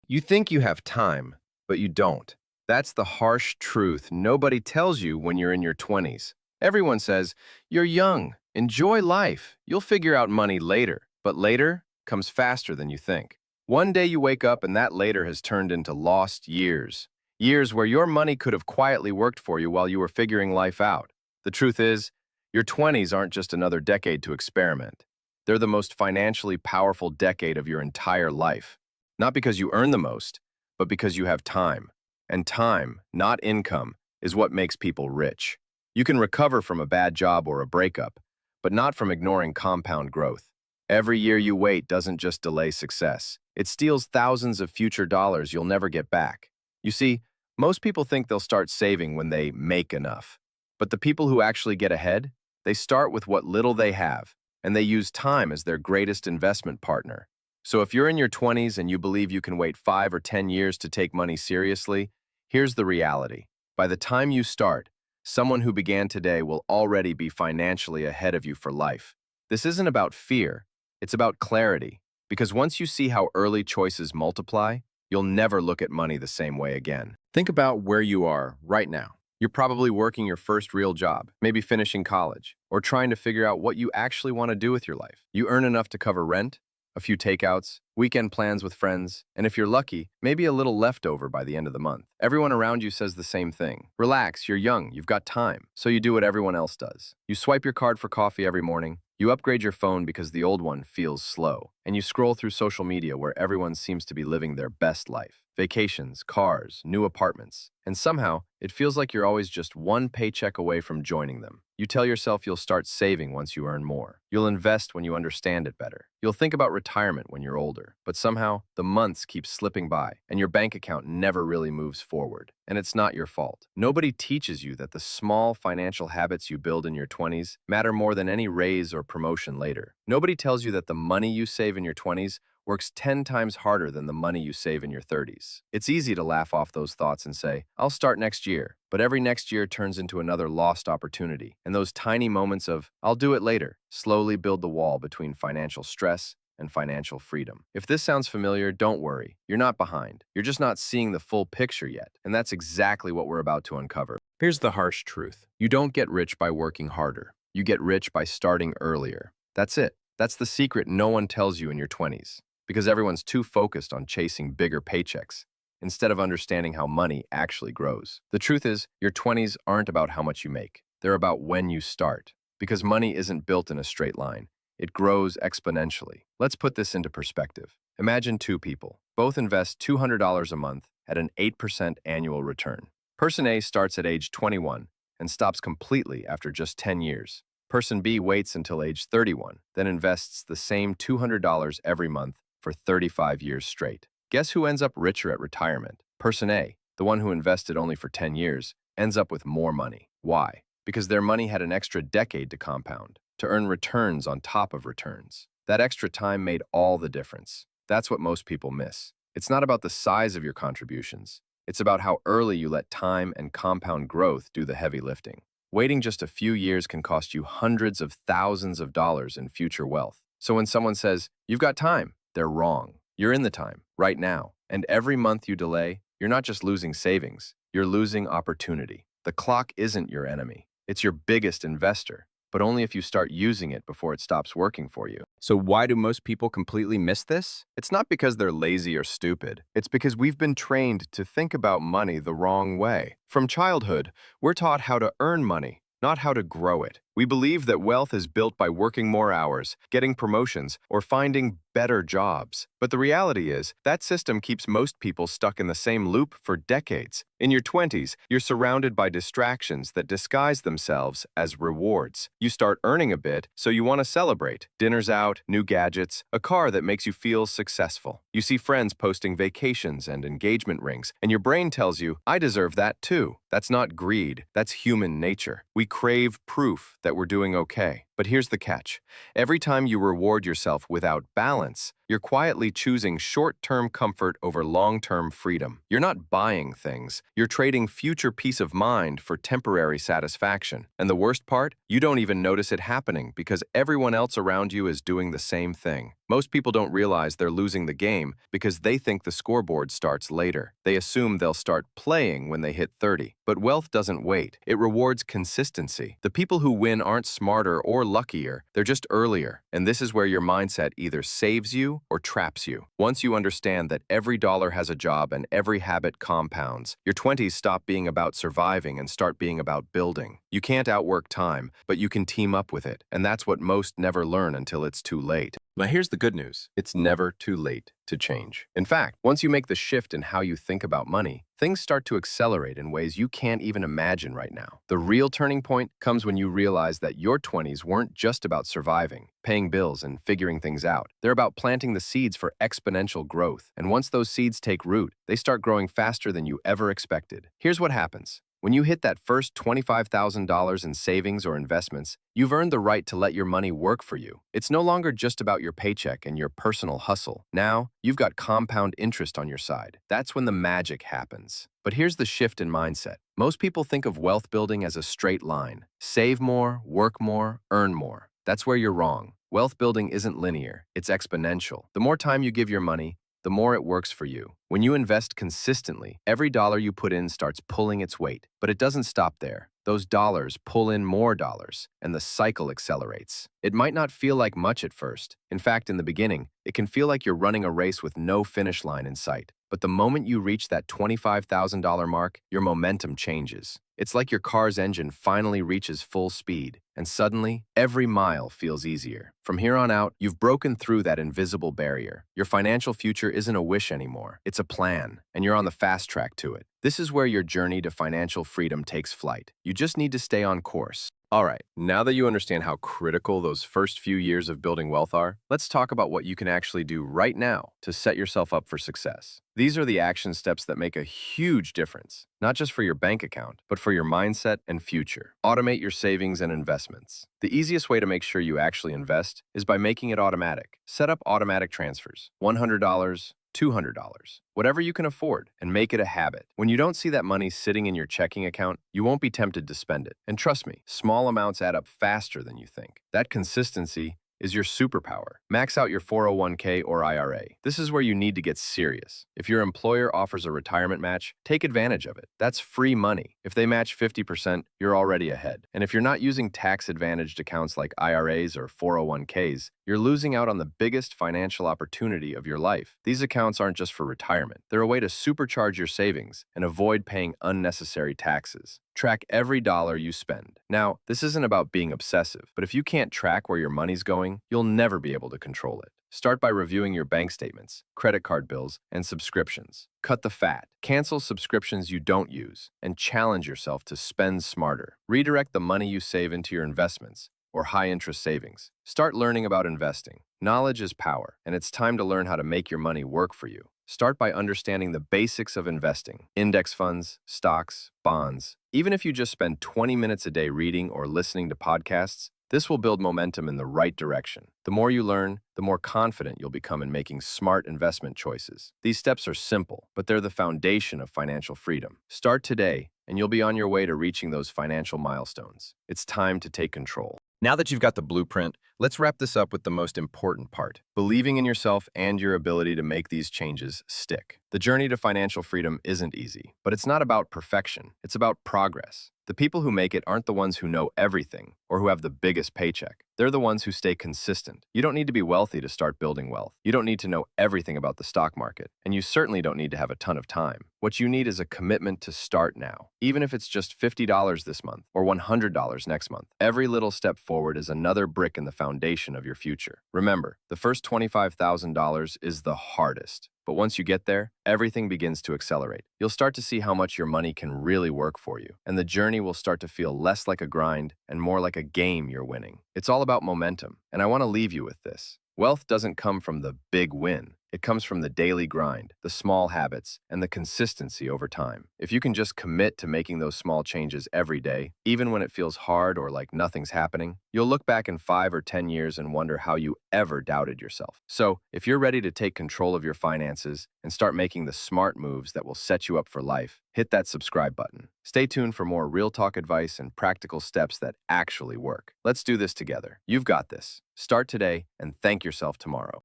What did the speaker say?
You think you have time, but you don't. That's the harsh truth nobody tells you when you're in your 20s. Everyone says, you're young, enjoy life, you'll figure out money later. But later comes faster than you think. One day you wake up and that later has turned into lost years. Years where your money could have quietly worked for you while you were figuring life out. The truth is, your 20s aren't just another decade to experiment. They're the most financially powerful decade of your entire life. Not because you earn the most, but because you have time. And time, not income, is what makes people rich. You can recover from a bad job or a breakup, but not from ignoring compound growth. Every year you wait doesn't just delay success. It steals thousands of future dollars you'll never get back. You see, most people think they'll start saving when they make enough. But the people who actually get ahead, they start with what little they have, and they use time as their greatest investment partner. So if you're in your 20s and you believe you can wait 5 or 10 years to take money seriously, here's the reality. By the time you start, someone who began today will already be financially ahead of you for life. This isn't about fear, it's about clarity. Because once you see how early choices multiply, you'll never look at money the same way again. Think about where you are right now. You're probably working your first real job, maybe finishing college, or trying to figure out what you actually want to do with your life. You earn enough to cover rent, a few takeouts, weekend plans with friends, and if you're lucky, maybe a little leftover by the end of the month. Everyone around you says the same thing. Relax, you're young, you've got time. So you do what everyone else does. You swipe your card for coffee every morning, you upgrade your phone because the old one feels slow, and you scroll through social media where everyone seems to be living their best life. Vacations, cars, new apartments, and somehow, it feels like you're always just one paycheck away from joining them. You tell yourself you'll start saving once you earn more. You'll invest when you understand it better. You'll think about retirement when you're older. But somehow, the months keep slipping by, and your bank account never really moves forward. And it's not your fault. Nobody teaches you that the small financial habits you build in your 20s matter more than any raise or promotion later. Nobody tells you that the money you save in your 20s works 10 times harder than the money you save in your 30s. It's easy to laugh off those thoughts and say, I'll start next year. But every next year turns into another lost opportunity. And those tiny moments of, I'll do it later, slowly build the wall between financial stress and financial freedom. If this sounds familiar, don't worry. You're not behind. You're just not seeing the full picture yet. And that's exactly what we're about to uncover. Here's the harsh truth. You don't get rich by working harder. You get rich by starting earlier. That's it. That's the secret no one tells you in your 20s. Because everyone's too focused on chasing bigger paychecks instead of understanding how money actually grows. The truth is, your 20s aren't about how much you make. They're about when you start. Because money isn't built in a straight line. It grows exponentially. Let's put this into perspective. Imagine two people. Both invest $200 a month at an 8% annual return. Person A starts at age 21 and stops completely after just 10 years. Person B waits until age 31, then invests the same $200 every month for 35 years straight. Guess who ends up richer at retirement? Person A, the one who invested only for 10 years, ends up with more money. Why? Because their money had an extra decade to compound, to earn returns on top of returns. That extra time made all the difference. That's what most people miss. It's not about the size of your contributions. It's about how early you let time and compound growth do the heavy lifting. Waiting just a few years can cost you hundreds of thousands of dollars in future wealth. So when someone says, you've got time, they're wrong. You're in the time, right now. And every month you delay, you're not just losing savings, you're losing opportunity. The clock isn't your enemy. It's your biggest investor, but only if you start using it before it stops working for you. So why do most people completely miss this? It's not because they're lazy or stupid. It's because we've been trained to think about money the wrong way. From childhood, we're taught how to earn money, not how to grow it. We believe that wealth is built by working more hours, getting promotions, or finding better jobs. But the reality is, that system keeps most people stuck in the same loop for decades. In your 20s, you're surrounded by distractions that disguise themselves as rewards. You start earning a bit, so you want to celebrate. Dinners out, new gadgets, a car that makes you feel successful. You see friends posting vacations and engagement rings, and your brain tells you, I deserve that too. That's not greed, that's human nature. We crave proof that we're doing okay. But here's the catch. Every time you reward yourself without balance, you're quietly choosing short-term comfort over long-term freedom. You're not buying things. You're trading future peace of mind for temporary satisfaction. And the worst part? You don't even notice it happening because everyone else around you is doing the same thing. Most people don't realize they're losing the game because they think the scoreboard starts later. They assume they'll start playing when they hit 30. But wealth doesn't wait. It rewards consistency. The people who win aren't smarter or luckier. They're just earlier. And this is where your mindset either saves you or traps you. Once you understand that every dollar has a job and every habit compounds, your 20s stop being about surviving and start being about building. You can't outwork time, but you can team up with it. And that's what most never learn until it's too late. But here's the good news. It's never too late to change. In fact, once you make the shift in how you think about money, things start to accelerate in ways you can't even imagine right now. The real turning point comes when you realize that your 20s weren't just about surviving, paying bills, and figuring things out. They're about planting the seeds for exponential growth. And once those seeds take root, they start growing faster than you ever expected. Here's what happens. When you hit that first $25,000 in savings or investments, you've earned the right to let your money work for you. It's no longer just about your paycheck and your personal hustle. Now, you've got compound interest on your side. That's when the magic happens. But here's the shift in mindset. Most people think of wealth building as a straight line. Save more, work more, earn more. That's where you're wrong. Wealth building isn't linear. It's exponential. The more time you give your money, the more it works for you. When you invest consistently, every dollar you put in starts pulling its weight. But it doesn't stop there. Those dollars pull in more dollars, and the cycle accelerates. It might not feel like much at first. In fact, in the beginning, it can feel like you're running a race with no finish line in sight. But the moment you reach that $25,000 mark, your momentum changes. It's like your car's engine finally reaches full speed, and suddenly, every mile feels easier. From here on out, you've broken through that invisible barrier. Your financial future isn't a wish anymore. It's a plan, and you're on the fast track to it. This is where your journey to financial freedom takes flight. You just need to stay on course. All right, now that you understand how critical those first few years of building wealth are, let's talk about what you can actually do right now to set yourself up for success. These are the action steps that make a huge difference, not just for your bank account, but for your mindset and future. Automate your savings and investments. The easiest way to make sure you actually invest is by making it automatic. Set up automatic transfers, $100, $200, whatever you can afford, and make it a habit. When you don't see that money sitting in your checking account, you won't be tempted to spend it. And trust me, small amounts add up faster than you think. That consistency is your superpower. Max out your 401k or IRA. This is where you need to get serious. If your employer offers a retirement match, take advantage of it. That's free money. If they match 50%, you're already ahead. And if you're not using tax-advantaged accounts like IRAs or 401ks, you're losing out on the biggest financial opportunity of your life. These accounts aren't just for retirement. They're a way to supercharge your savings and avoid paying unnecessary taxes. Track every dollar you spend. Now, this isn't about being obsessive, but if you can't track where your money's going, you'll never be able to control it. Start by reviewing your bank statements, credit card bills, and subscriptions. Cut the fat. Cancel subscriptions you don't use, and challenge yourself to spend smarter. Redirect the money you save into your investments or high-interest savings. Start learning about investing. Knowledge is power, and it's time to learn how to make your money work for you. Start by understanding the basics of investing: index funds, stocks, bonds. Even if you just spend 20 minutes a day reading or listening to podcasts, this will build momentum in the right direction. The more you learn, the more confident you'll become in making smart investment choices. These steps are simple, but they're the foundation of financial freedom. Start today, and you'll be on your way to reaching those financial milestones. It's time to take control. Now that you've got the blueprint, let's wrap this up with the most important part: believing in yourself and your ability to make these changes stick. The journey to financial freedom isn't easy, but it's not about perfection. It's about progress. The people who make it aren't the ones who know everything or who have the biggest paycheck. They're the ones who stay consistent. You don't need to be wealthy to start building wealth. You don't need to know everything about the stock market, and you certainly don't need to have a ton of time. What you need is a commitment to start now, even if it's just $50 this month or $100 next month. Every little step forward is another brick in the foundation of your future. Remember, the first $25,000 is the hardest. But once you get there, everything begins to accelerate. You'll start to see how much your money can really work for you, and the journey will start to feel less like a grind and more like a game you're winning. It's all about momentum, and I want to leave you with this. Wealth doesn't come from the big win. It comes from the daily grind, the small habits, and the consistency over time. If you can just commit to making those small changes every day, even when it feels hard or like nothing's happening, you'll look back in 5 or 10 years and wonder how you ever doubted yourself. So, if you're ready to take control of your finances and start making the smart moves that will set you up for life, hit that subscribe button. Stay tuned for more real talk advice and practical steps that actually work. Let's do this together. You've got this. Start today and thank yourself tomorrow.